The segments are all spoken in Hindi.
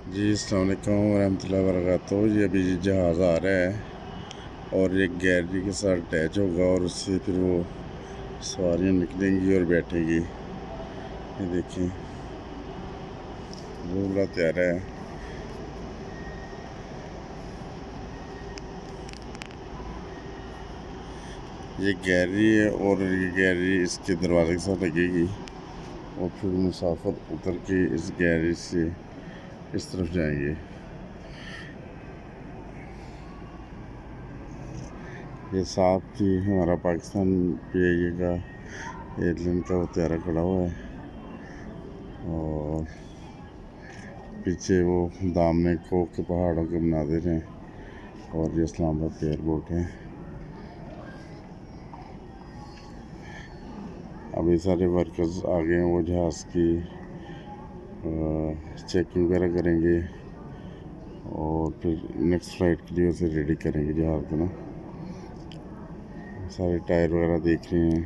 जी अस्सलाम वालेकुम रहमतुल्लाहि व बरकातहू। ये अभी जहाज़ आ रहा है और एक गैलरी के साथ अटैच होगा और उससे फिर वो सवारियाँ निकलेंगी और बैठेगी। ये देखें, वो बड़ा प्यारा है। ये गैलरी है और ये गैलरी इसके दरवाजे के साथ लगेगी और फिर मुसाफिर उतर के इस गैलरी से इस तरफ जाएंगे। ये साथ ही हमारा पाकिस्तान PIA का एयरलाइन का वो तैयारा खड़ा हुआ है और पीछे वो दामने कोक के पहाड़ों के मनाजिर हैं और ये इस्लामाबाद एयरपोर्ट है। अभी सारे वर्कर्स आ गए हैं, वो जहाज़ की चेकिंग वगैरह करेंगे और फिर नेक्स्ट फ्लाइट के लिए उसे रेडी करेंगे जहाज़ को ना। सारे टायर वगैरह देख रहे हैं,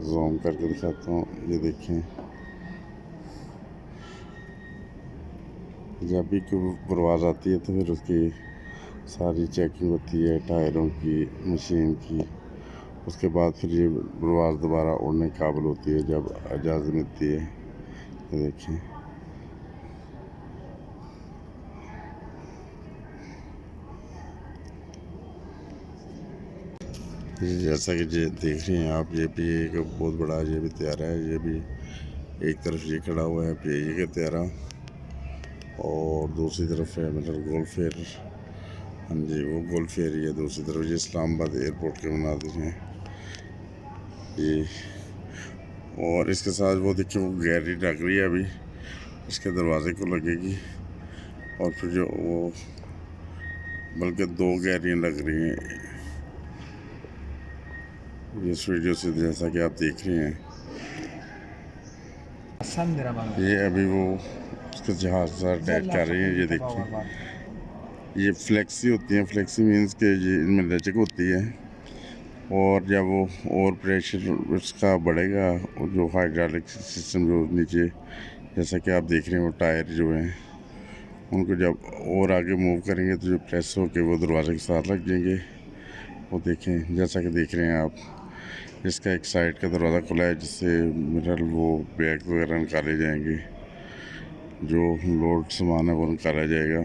जूम करके दिखाता हूँ। ये देखें, जब भी कोई परवाज़ आती है तो फिर उसकी सारी चेकिंग होती है टायरों की, मशीन की। उसके बाद फिर ये परवाज़ दोबारा उड़ने काबिल होती है जब इजाज़त मिलती है। ये देखें, जैसा कि ये देख रहे हैं आप, ये भी एक बहुत बड़ा ये भी तैयारा है। ये भी एक तरफ ये खड़ा हुआ है PIA का तैयारा और दूसरी तरफ है मतलब गोल्फ एयर। हाँ जी, वो गोल्फ एयर ही है। दूसरी तरफ ये इस्लामाबाद एयरपोर्ट के मनाजिर हैं ये। और इसके साथ वो देखिए, वो गैलरी लग रही है अभी, इसके दरवाजे को लगेगी और फिर जो वो बल्कि 2 गैलरियाँ लग रही हैं इस वीडियो से, जैसा कि आप देख रहे हैं। ये अभी वो उसके जहाज़ से अटैच कर रही हैं। ये देखिए, ये फ्लेक्सी होती हैं। फ्लेक्सी मीन्स के ये इनमें लचक होती है और जब वो और प्रेशर उसका बढ़ेगा और जो हाइड्रोलिक सिस्टम जो नीचे, जैसा कि आप देख रहे हैं, वो टायर जो हैं उनको जब और आगे मूव करेंगे तो जो प्रेस होके वो दरवाजे के साथ लग जाएंगे। वो देखें, जैसा कि देख रहे हैं आप, इसका एक साइड का दरवाज़ा खुला है जिससे मिरर वो बैग वगैरह निकाले जाएंगे, जो लोड सामान है वो निकाला जाएगा।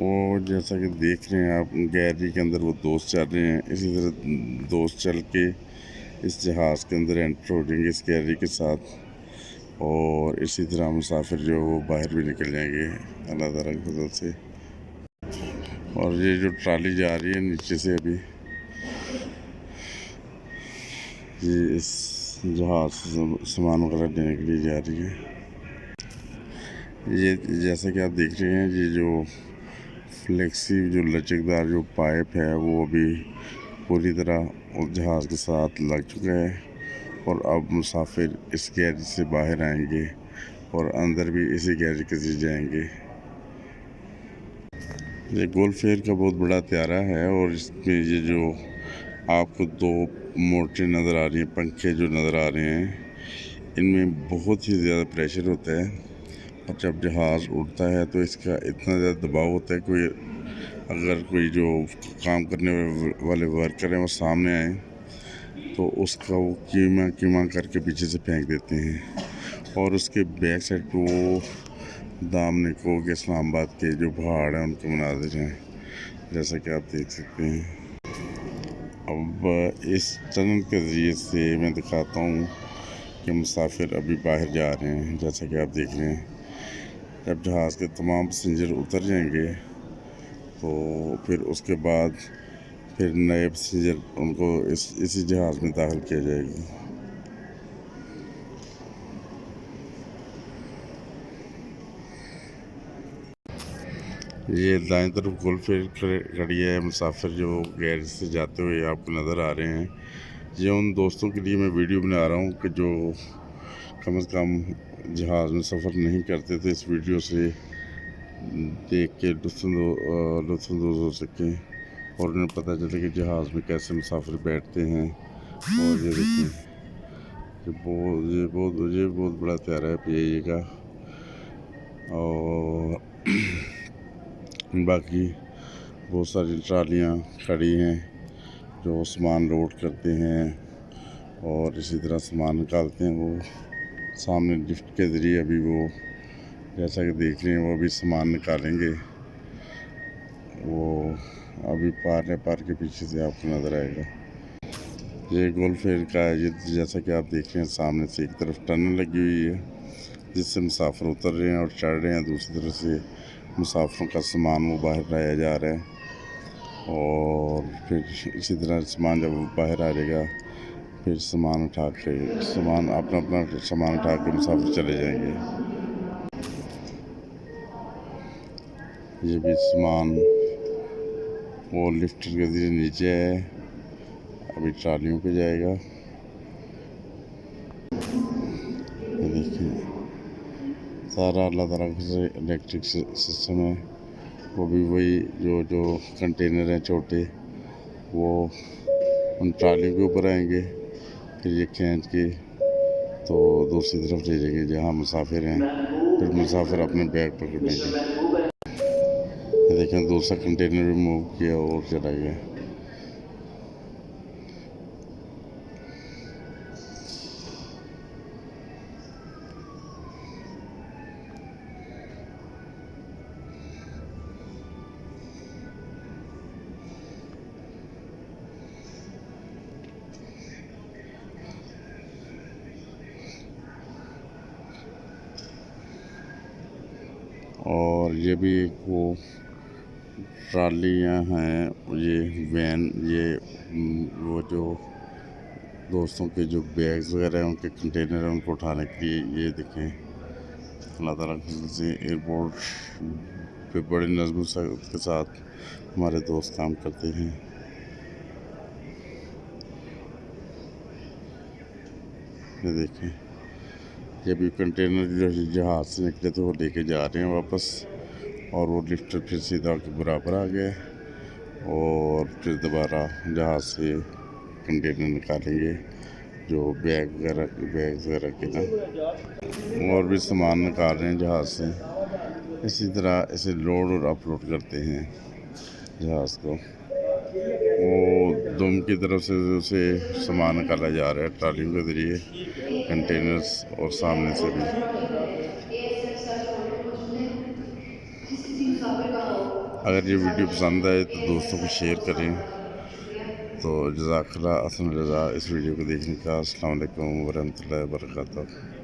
वो जैसा कि देख रहे हैं आप, गैलरी के अंदर वो दोस्त चल रहे हैं। इसी तरह दोस्त चल के इस जहाज़ के अंदर एंटर हो जाएंगे इस गैलरी के साथ और इसी तरह मुसाफिर जो वो बाहर भी निकल जाएंगे अल्लाह ताला की फजल से। और ये जो ट्राली जा रही है नीचे से अभी, ये इस जहाज़ सामान वगैरह देने के लिए जा रही है। ये जैसा कि आप देख रहे हैं, ये जो फ्लेक्सी जो लचकदार जो पाइप है वो अभी पूरी तरह उस जहाज़ के साथ लग चुका है और अब मुसाफिर इस गैरेज से बाहर आएंगे और अंदर भी इसी गैरेज के से जाएंगे। ये गोल्फ एयर का बहुत बड़ा तैयारा है और इसमें ये जो आपको 2 मोटरें नज़र आ रही हैं, पंखे जो नज़र आ रहे हैं, इनमें बहुत ही ज़्यादा प्रेशर होता है और जब जहाज़ उड़ता है तो इसका इतना ज़्यादा दबाव होता है, कोई अगर कोई जो काम करने वाले वर्कर हैं वो सामने आए तो उसका वो कीमा कीमा करके पीछे से फेंक देते हैं। और उसके बैक साइड पे वो दामने को के इस्लामाबाद के जो पहाड़ हैं उनके मनाजिर हैं, जैसा कि आप देख सकते हैं। अब इस टनल के ज़रिए से मैं दिखाता हूँ कि मुसाफिर अभी बाहर जा रहे हैं। जैसा कि आप देख रहे हैं, जब जहाज़ के तमाम पैसेंजर उतर जाएंगे तो फिर उसके बाद फिर नए पैसेंजर उनको इसी जहाज़ में दाखिल किया जाएगा। ये दाएं तरफ गोल्फ खड़ी है। मुसाफिर जो गैरेज से जाते हुए आपको नज़र आ रहे हैं, ये उन दोस्तों के लिए मैं वीडियो बना रहा हूँ कि जो कम से कम जहाज़ में सफ़र नहीं करते, तो इस वीडियो से देख के लुत्फ़अंदोज़ हो सकें और उन्हें पता चले कि जहाज़ में कैसे मुसाफिर बैठते हैं। और ये देखिए ये बहुत बड़ा प्यारा है पीआईए का। और बाकी बहुत सारी ट्रालियाँ खड़ी हैं जो सामान लोड करते हैं और इसी तरह सामान निकालते हैं। वो सामने लिफ्ट के ज़रिए अभी वो जैसा कि देख रहे हैं वो अभी सामान निकालेंगे। वो अभी पार है, पार के पीछे से आपको नज़र आएगा। ये गोल फेयर का है। ये जैसा कि आप देख रहे हैं सामने से एक तरफ टनल लगी हुई है जिससे मुसाफिर उतर रहे हैं और चढ़ रहे हैं, दूसरी तरफ से मुसाफिरों का सामान वो बाहर लाया जा रहा है। और फिर इसी तरह सामान जब बाहर आ जाएगा फिर सामान उठा के मुसाफिर चले जाएंगे। ये भी सामान वो लिफ्ट के ज़रिए नीचे है, अभी ट्रालियों पे जाएगा। ये देखिए सारा अल्लाह ताला से इलेक्ट्रिक सिस्टम है। वो भी वही जो कंटेनर हैं छोटे वो उन ट्रालियों के ऊपर आएंगे, फिर ये खींच के तो दूसरी तरफ ले जाएंगे जहाँ मुसाफिर हैं। फिर मुसाफिर अपने बैग पकड़ लेंगे। ये देखें दूसरा कंटेनर भी मूव किया और चला गया। और ये भी वो ट्रालियाँ हैं, ये वैन, ये वो जो दोस्तों के जो बैग्स वगैरह हैं उनके कंटेनर हैं उनको उठाने के लिए। ये देखें अल्लाह ताला से एयरपोर्ट पे बड़े नज़्म के साथ हमारे दोस्त काम करते हैं। ये देखें ये भी कंटेनर जो जहाज़ से निकले थे वो लेके जा रहे हैं वापस। और वो लिफ्ट फिर सीधा के बराबर आ गया और फिर दोबारा जहाज़ से कंटेनर निकालेंगे जो बैग्स वगैरह के ना। और भी सामान निकाल रहे हैं जहाज़ से। इसी तरह इसे लोड और अपलोड करते हैं जहाज़ को। वो दुम की तरफ से उसे सामान निकाला जा रहा है ट्रालियों के ज़रिए, कंटेनर्स और सामने से भी। अगर ये वीडियो पसंद आए तो दोस्तों को शेयर करें। तो जज़ाकल्लाह, अहसन जज़ा इस वीडियो को देखने का। अस्सलाम वालेकुम वरहमतुल्लाहि वबरकातुहू।